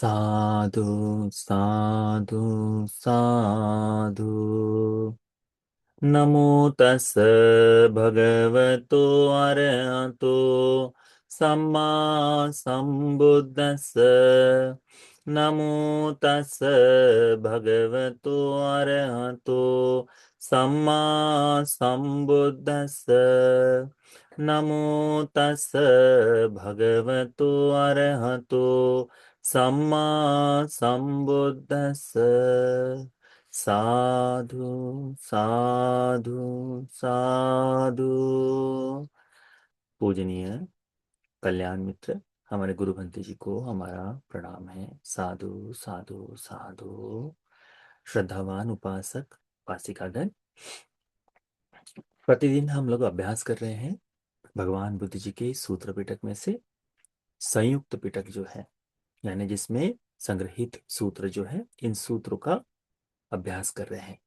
साधु साधु साधु। नमो तस् भगवतो अरहतो सम्मा सम्बुद्धस्स। नमो तस् भगवतो अरहतो सम्मा सम्बुद्धस्स। नमो तस् भगवतो अरहतो सम्मा सम्बुद्धस्स। साधु साधु साधु। पूजनीय कल्याण मित्र हमारे गुरु भंते जी को हमारा प्रणाम है। साधु साधु साधु। श्रद्धावान उपासक उपासिकागण, प्रतिदिन हम लोग अभ्यास कर रहे हैं भगवान बुद्ध जी के सूत्र पिटक में से संयुक्त पिटक जो है, यानी जिसमें संग्रहित सूत्र जो है, इन सूत्रों का अभ्यास कर रहे हैं।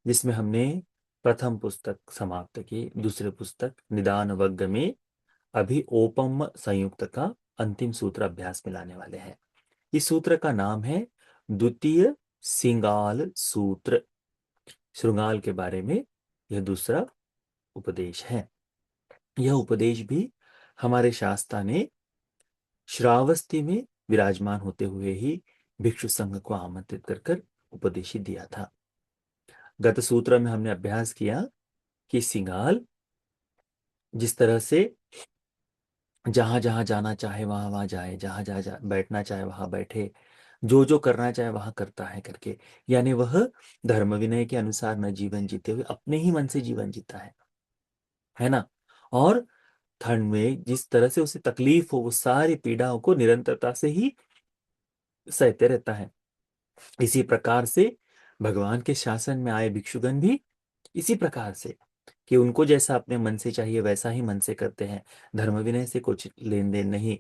जिसमें हमने प्रथम पुस्तक समाप्त की, दूसरे पुस्तक निदान वर्ग में अभी ओपम संयुक्त का अंतिम सूत्र अभ्यास में लाने वाले हैं। इस सूत्र का नाम है द्वितीय सिंगाल सूत्र। श्रृंगाल के बारे में यह दूसरा उपदेश है। यह उपदेश भी हमारे शास्त्रा ने श्रावस्ती में विराजमान होते हुए ही भिक्षु संघ को आमंत्रित कर कर उपदेश दिया था। गत सूत्र में हमने अभ्यास किया कि सिंगाल जिस तरह से जहां जहां जाना चाहे वहां वहां जाए, जहां जहां बैठना चाहे वहां बैठे, जो जो करना चाहे वहां करता है करके, यानी वह धर्म विनय के अनुसार न जीवन जीते हुए अपने ही मन से जीवन जीता है ना। और ठंड में जिस तरह से उसे तकलीफ हो, वो सारी पीड़ाओं को निरंतरता से ही सहते रहता है। इसी प्रकार से भगवान के शासन में आए भिक्षुगण भी इसी प्रकार से, कि उनको जैसा अपने मन से चाहिए वैसा ही मन से करते हैं, धर्म विनय से कुछ लेन देन नहीं,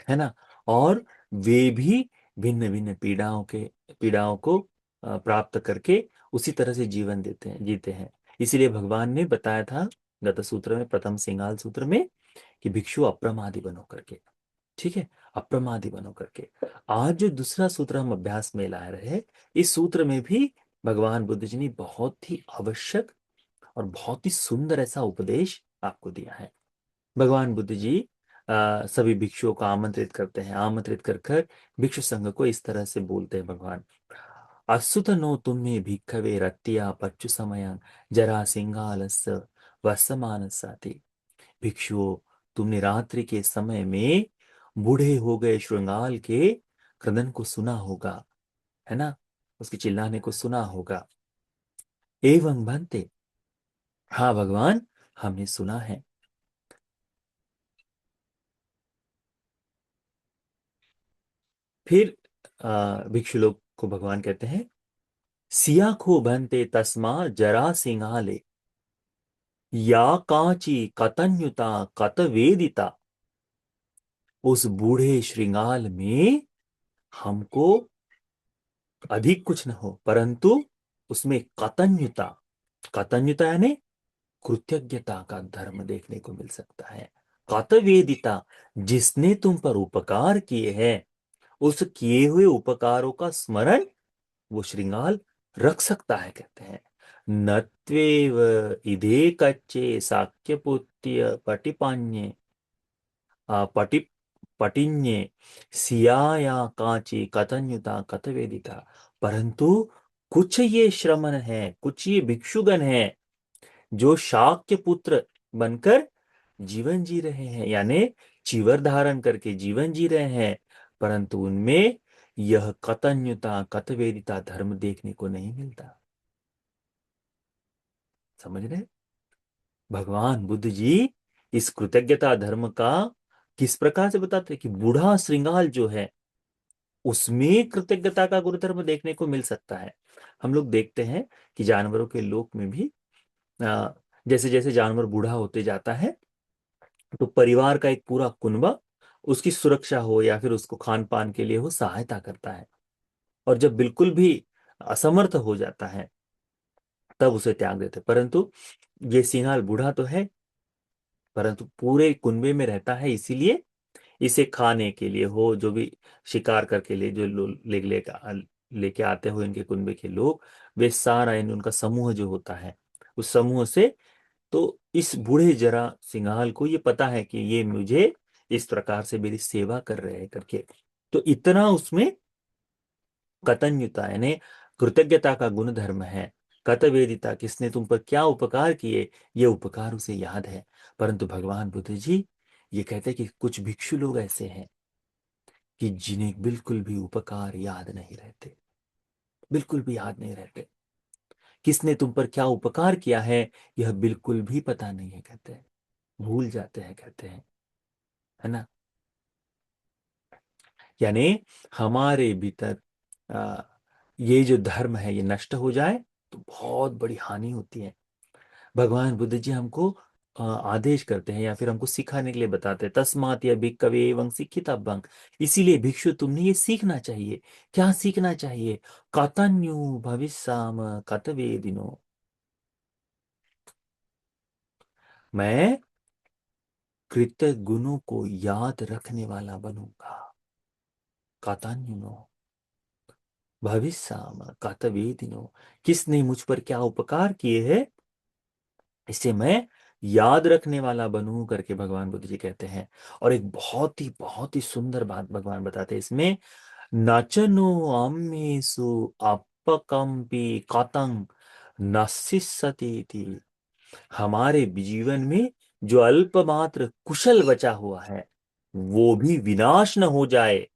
है ना। और वे भी भिन्न भिन्न पीड़ाओं को प्राप्त करके उसी तरह से जीवन देते हैं, जीते हैं। इसीलिए भगवान ने बताया था गत सूत्र में, प्रथम सिंगाल सूत्र में, कि भिक्षु अप्रमादी बनो करके, ठीक है, अप्रमादी बनो करके। आज जो दूसरा सूत्र हम अभ्यास में ला रहे हैं, इस सूत्र में भी भगवान बुद्ध जी ने बहुत ही आवश्यक और बहुत ही सुंदर ऐसा उपदेश आपको दिया है। भगवान बुद्ध जी सभी भिक्षुओं को आमंत्रित करते हैं। आमंत्रित कर कर भिक्षु संघ को इस तरह से बोलते हैं भगवान, असुत नो तुम्हें भिक्खवे रत्तिया पच्चु समयान जरा सिंगालस वर्समान साथी। भिक्षुओं, तुमने रात्रि के समय में बूढ़े हो गए श्रृंगाल के क्रदन को सुना होगा, है ना, उसके चिल्लाने को सुना होगा। एवं बनते, हाँ भगवान, हमने सुना है। फिर भिक्षु लोग को भगवान कहते हैं, सिया खो बनते तस्मा जरा सिंहाले या कांची कतन्युता कत वेदिता। उस बूढ़े श्रृंगाल में हमको अधिक कुछ न हो, परंतु उसमें कतन्युता, कतन्युता यानी कृतज्ञता का धर्म देखने को मिल सकता है। कतवेदिता, जिसने तुम पर उपकार किए हैं, उस किए हुए उपकारों का स्मरण वो श्रृंगाल रख सकता है, कहते हैं। नत्वेव इधे कच्चे साक्यपुत्य पटिपान्ये पटि पटिन्ये सियाया कांची कतन्युता कतवेदिता। परंतु कुछ ये श्रमण है, कुछ ये भिक्षुगण हैं जो शाक्य पुत्र बनकर जीवन जी रहे हैं, यानी चीवर धारण करके जीवन जी रहे हैं, परंतु उनमें यह कतन्युता कतवेदिता धर्म देखने को नहीं मिलता। समझ रहे? भगवान बुद्ध जी इस कृतज्ञता धर्म का किस प्रकार से बताते हैं कि बूढ़ा श्रृंगाल जो है उसमें कृतज्ञता का गुरुधर्म देखने को मिल सकता है। हम लोग देखते हैं कि जानवरों के लोक में भी जैसे जैसे जानवर बूढ़ा होते जाता है, तो परिवार का एक पूरा कुनबा उसकी सुरक्षा हो या फिर उसको खान पान के लिए हो सहायता करता है। और जब बिल्कुल भी असमर्थ हो जाता है तब उसे त्याग देते। परंतु ये सिंहाल बूढ़ा तो है, परंतु पूरे कुनबे में रहता है, इसीलिए इसे खाने के लिए हो, जो भी शिकार करके ले जो लेके आते हो इनके कुनबे के लोग, वे सारा इन उनका समूह जो होता है, उस समूह से, तो इस बूढ़े जरा सिंगाल को ये पता है कि ये मुझे इस प्रकार से मेरी सेवा कर रहे हैं करके, तो इतना उसमें कतन्यता यानी कृतज्ञता का गुण धर्म है। कतवेदिता, किसने तुम पर क्या उपकार किए, ये उपकार उसे याद है। परंतु भगवान बुद्ध जी ये कहते हैं कि कुछ भिक्षु लोग ऐसे हैं कि जिन्हें बिल्कुल भी उपकार याद नहीं रहते, बिल्कुल भी याद नहीं रहते। किसने तुम पर क्या उपकार किया है यह बिल्कुल भी पता नहीं है, कहते हैं, भूल जाते हैं, कहते हैं, है ना। यानी हमारे भीतर आ, ये जो धर्म है ये नष्ट हो जाए तो बहुत बड़ी हानि होती है। भगवान बुद्ध जी हमको आदेश करते हैं या फिर हमको सिखाने के लिए बताते हैं, तस्मात् या भिक्खवे एवं शिक्षितव्यं, इसीलिए भिक्षु तुमने ये सीखना चाहिए। क्या सीखना चाहिए? कतन्यु भविष्याम कतवेदिनो, मैं कृत्य गुणों को याद रखने वाला बनूंगा। कतन्युनो भविष्याम कतवेदिनो, किसने मुझ पर क्या उपकार किए हैं इसे मैं याद रखने वाला बनूं करके भगवान बुद्ध जी कहते हैं। और एक बहुत ही सुंदर बात भगवान बताते हैं इसमें, नचनो अम्मेसु अपकंपी कतंग नसिस्सति थी, हमारे जीवन में जो अल्पमात्र कुशल बचा हुआ है वो भी विनाश न हो जाए।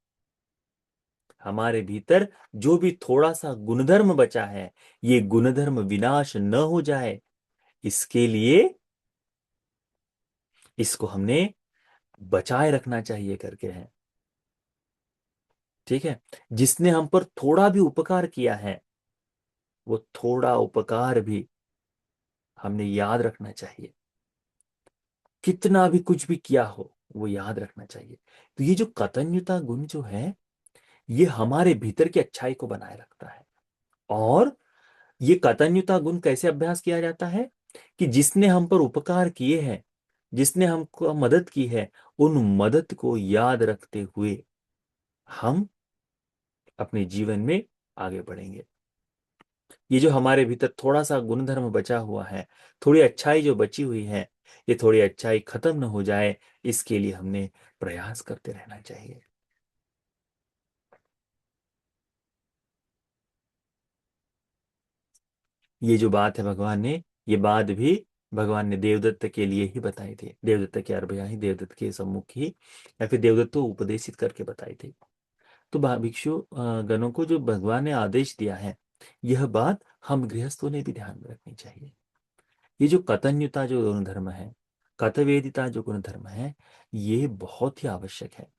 हमारे भीतर जो भी थोड़ा सा गुणधर्म बचा है ये गुणधर्म विनाश न हो जाए, इसके लिए इसको हमने बचाए रखना चाहिए करके है। ठीक है, जिसने हम पर थोड़ा भी उपकार किया है वो थोड़ा उपकार भी हमने याद रखना चाहिए, कितना भी कुछ भी किया हो वो याद रखना चाहिए। तो ये जो कतन्यता गुण जो है ये हमारे भीतर की अच्छाई को बनाए रखता है। और ये कतन्यता गुण कैसे अभ्यास किया जाता है कि जिसने हम पर उपकार किए हैं, जिसने हमको मदद की है, उन मदद को याद रखते हुए हम अपने जीवन में आगे बढ़ेंगे। ये जो हमारे भीतर थोड़ा सा गुणधर्म बचा हुआ है, थोड़ी अच्छाई जो बची हुई है, ये थोड़ी अच्छाई खत्म न हो जाए, इसके लिए हमने प्रयास करते रहना चाहिए। ये जो बात है भगवान ने, ये बात भी भगवान ने देवदत्त के लिए ही बताई थी, देवदत्त के अरबया ही देवदत्त के सम्मुख ही, या फिर देवदत्त को उपदेशित करके बताई थी। तो भिक्षु गणों को जो भगवान ने आदेश दिया है यह बात हम गृहस्थों ने भी ध्यान में रखनी चाहिए। ये जो कतन्यता जो गुण धर्म है, कतवेदिता जो गुण धर्म है, ये बहुत ही आवश्यक है।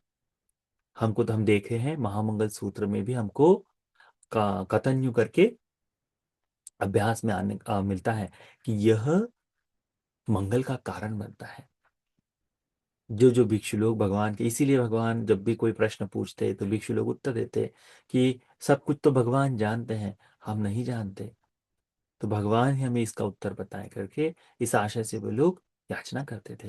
हमको तो हम देखे हैं महामंगल सूत्र में भी हमको कतन्यु करके अभ्यास में मिलता है कि यह मंगल का कारण बनता है। जो जो भिक्षु लोग भगवान के, इसीलिए भगवान जब भी कोई प्रश्न पूछते तो भिक्षु लोग उत्तर देते कि सब कुछ तो भगवान जानते हैं, हम नहीं जानते, तो भगवान ही हमें इसका उत्तर बताए करके इस आशय से वो लोग याचना करते थे,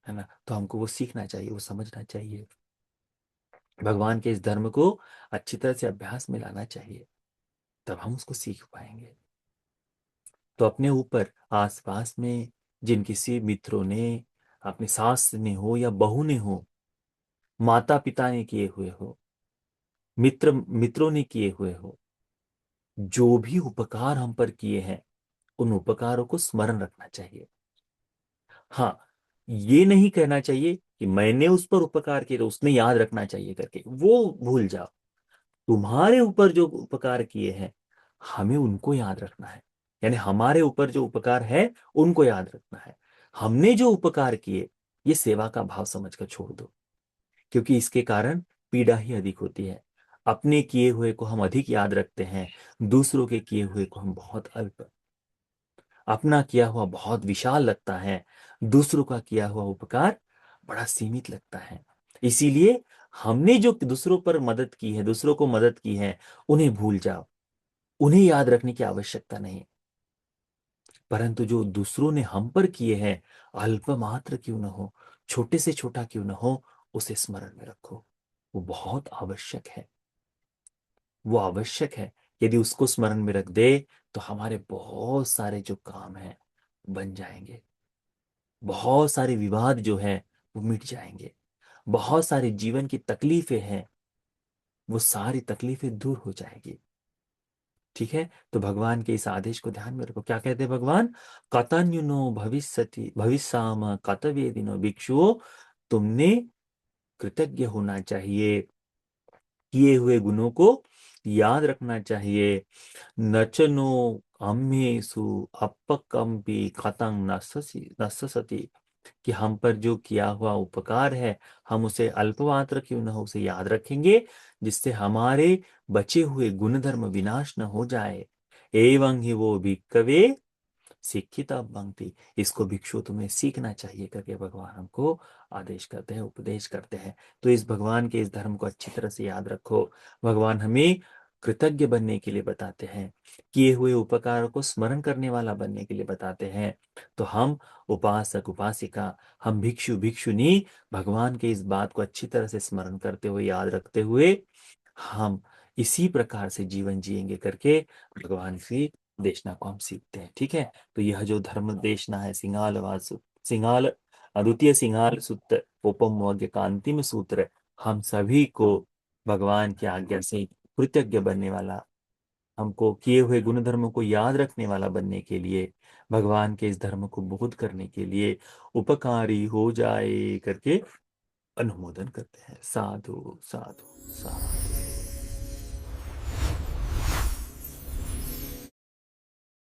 है ना। तो हमको वो सीखना चाहिए, वो समझना चाहिए, भगवान के इस धर्म को अच्छी तरह से अभ्यास में लाना चाहिए, तब हम उसको सीख पाएंगे। तो अपने ऊपर आसपास में जिन किसी मित्रों ने, अपने सास ने हो या बहू ने हो, माता पिता ने किए हुए हो, मित्रों ने किए हुए हो, जो भी उपकार हम पर किए हैं उन उपकारों को स्मरण रखना चाहिए। हाँ, ये नहीं कहना चाहिए कि मैंने उस पर उपकार किया तो उसने याद रखना चाहिए करके, वो भूल जाओ। तुम्हारे ऊपर जो उपकार किए हैं हमें उनको याद रखना है, यानी हमारे ऊपर जो उपकार है उनको याद रखना है। हमने जो उपकार किए ये सेवा का भाव समझकर छोड़ दो, क्योंकि इसके कारण पीड़ा ही अधिक होती है। अपने किए हुए को हम अधिक याद रखते हैं, दूसरों के किए हुए को हम बहुत अल्प, अपना किया हुआ बहुत विशाल लगता है, दूसरों का किया हुआ उपकार बड़ा सीमित लगता है। इसीलिए हमने जो दूसरों पर मदद की है, दूसरों को मदद की है, उन्हें भूल जाओ, उन्हें याद रखने की आवश्यकता नहीं। परंतु जो दूसरों ने हम पर किए हैं, अल्प मात्र क्यों न हो, छोटे से छोटा क्यों ना हो, उसे स्मरण में रखो। वो बहुत आवश्यक है, वो आवश्यक है। यदि उसको स्मरण में रख दे तो हमारे बहुत सारे जो काम हैं बन जाएंगे, बहुत सारे विवाद जो हैं वो मिट जाएंगे, बहुत सारे जीवन की तकलीफें हैं वो सारी तकलीफें दूर हो जाएगी। ठीक है, तो भगवान के इस आदेश को ध्यान में रखो। क्या कहते हैं भगवान? कतन्युनो भविष्यति भविष्याम कतवेदिनो भिक्षुओ, तुमने कृतज्ञ होना चाहिए, किए हुए गुणों को याद रखना चाहिए। नचनो अम्मेसु अपकम्पि कतंग नससति, कि हम पर जो किया हुआ उपकार है हम उसे अल्पमात्र क्यों न हो उसे याद रखेंगे, जिससे हमारे बचे हुए गुणधर्म विनाश न हो जाए। एवं ही वो भिक्कवे शिक्षिता पंक्ति, इसको भिक्षु तुम्हें सीखना चाहिए करके भगवान हमको आदेश करते हैं, उपदेश करते हैं। तो इस भगवान के इस धर्म को अच्छी तरह से याद रखो। भगवान हमें कृतज्ञ बनने के लिए बताते हैं, किए हुए उपकार को स्मरण करने वाला बनने के लिए बताते हैं। तो हम उपासक उपासिका, हम भिक्षु भिक्षुनी, भगवान के इस बात को अच्छी तरह से स्मरण करते हुए, याद रखते हुए हम इसी प्रकार से जीवन जिएंगे करके भगवान की देशना को हम सीखते हैं। ठीक है, तो यह जो धर्म देशना है, सिंगाल द्वितीय सिंगाल सूत्र उपम वग्य का अंतिम सूत्र, हम सभी को भगवान की आज्ञा से कृतज्ञ बनने वाला, हमको किए हुए गुण धर्मों को याद रखने वाला बनने के लिए, भगवान के इस धर्म को बोध करने के लिए उपकारी हो जाए करके अनुमोदन करते हैं। साधु साधु साधु।